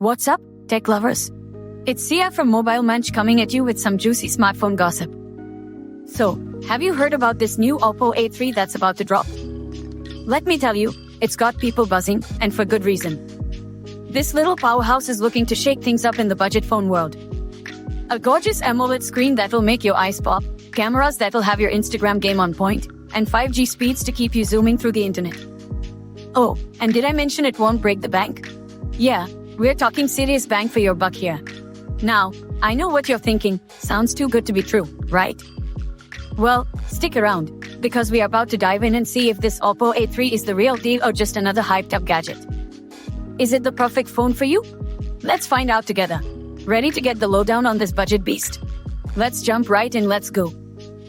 What's up, tech lovers? It's Sia from Mobile Munch coming at you with some juicy smartphone gossip. So, have you heard about this new Oppo A3 that's about to drop? Let me tell you, it's got people buzzing, and for good reason. This little powerhouse is looking to shake things up in the budget phone world. A gorgeous AMOLED screen that'll make your eyes pop, cameras that'll have your Instagram game on point, and 5G speeds to keep you zooming through the internet. Oh, and did I mention it won't break the bank? Yeah, we're talking serious bang for your buck here. Now, I know what you're thinking, sounds too good to be true, right? Well, stick around, because we are about to dive in and see if this Oppo A3 is the real deal or just another hyped-up gadget. Is it the perfect phone for you? Let's find out together. Ready to get the lowdown on this budget beast? Let's jump right in, let's go.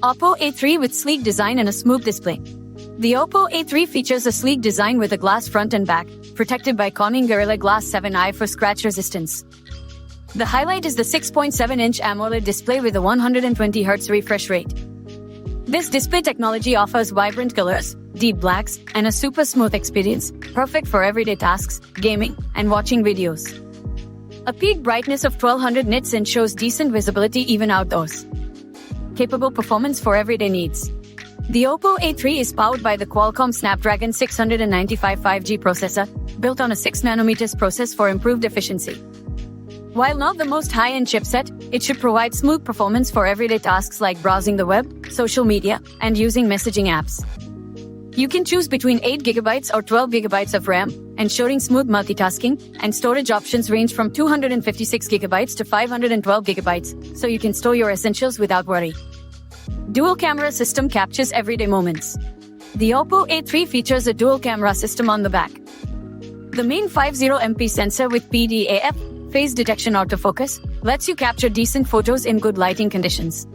Oppo A3 with sleek design and a smooth display. The Oppo A3 features a sleek design with a glass front and back, protected by Corning Gorilla Glass 7i for scratch resistance. The highlight is the 6.7-inch AMOLED display with a 120Hz refresh rate. This display technology offers vibrant colors, deep blacks, and a super smooth experience, perfect for everyday tasks, gaming, and watching videos. A peak brightness of 1200 nits ensures decent visibility even outdoors. Capable performance for everyday needs. The Oppo A3 is powered by the Qualcomm Snapdragon 695 5G processor, built on a 6nm process for improved efficiency. While not the most high-end chipset, it should provide smooth performance for everyday tasks like browsing the web, social media, and using messaging apps. You can choose between 8GB or 12GB of RAM, ensuring smooth multitasking, and storage options range from 256GB to 512GB, so you can store your essentials without worry. Dual camera system captures everyday moments. The Oppo A3 features a dual camera system on the back. The main 50MP sensor with PDAF, phase detection autofocus, lets you capture decent photos in good lighting conditions.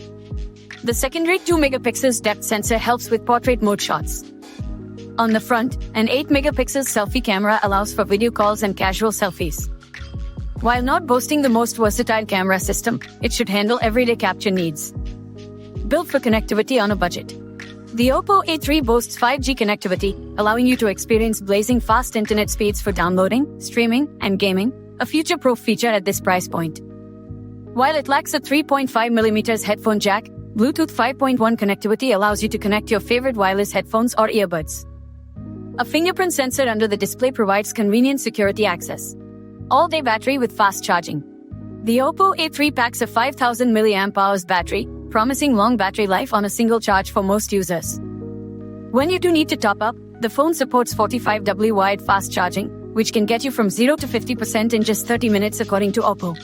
The secondary 2MP depth sensor helps with portrait mode shots. On the front, an 8MP selfie camera allows for video calls and casual selfies. While not boasting the most versatile camera system, it should handle everyday capture needs. Built for connectivity on a budget. The Oppo A3 boasts 5G connectivity, allowing you to experience blazing fast internet speeds for downloading, streaming, and gaming, a future-proof feature at this price point. While it lacks a 3.5mm headphone jack, Bluetooth 5.1 connectivity allows you to connect your favorite wireless headphones or earbuds. A fingerprint sensor under the display provides convenient security access. All-day battery with fast charging. The Oppo A3 packs a 5000 mAh battery, promising long battery life on a single charge for most users. When you do need to top up, the phone supports 45W wide fast charging, which can get you from 0 to 50% in just 30 minutes according to Oppo.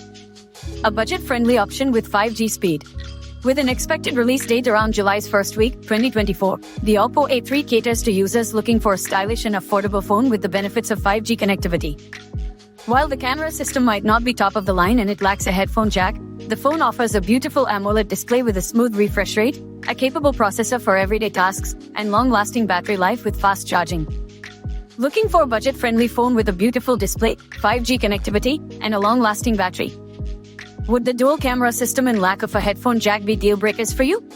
A budget-friendly option with 5G speed. With an expected release date around July's first week, 2024, the Oppo A3 caters to users looking for a stylish and affordable phone with the benefits of 5G connectivity. While the camera system might not be top of the line and it lacks a headphone jack, the phone offers a beautiful AMOLED display with a smooth refresh rate, a capable processor for everyday tasks, and long-lasting battery life with fast charging. Looking for a budget-friendly phone with a beautiful display, 5G connectivity, and a long-lasting battery? Would the dual camera system and lack of a headphone jack be deal breakers for you?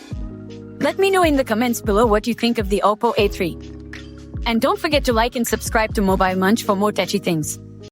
Let me know in the comments below what you think of the Oppo A3. And don't forget to like and subscribe to Mobile Munch for more techy things.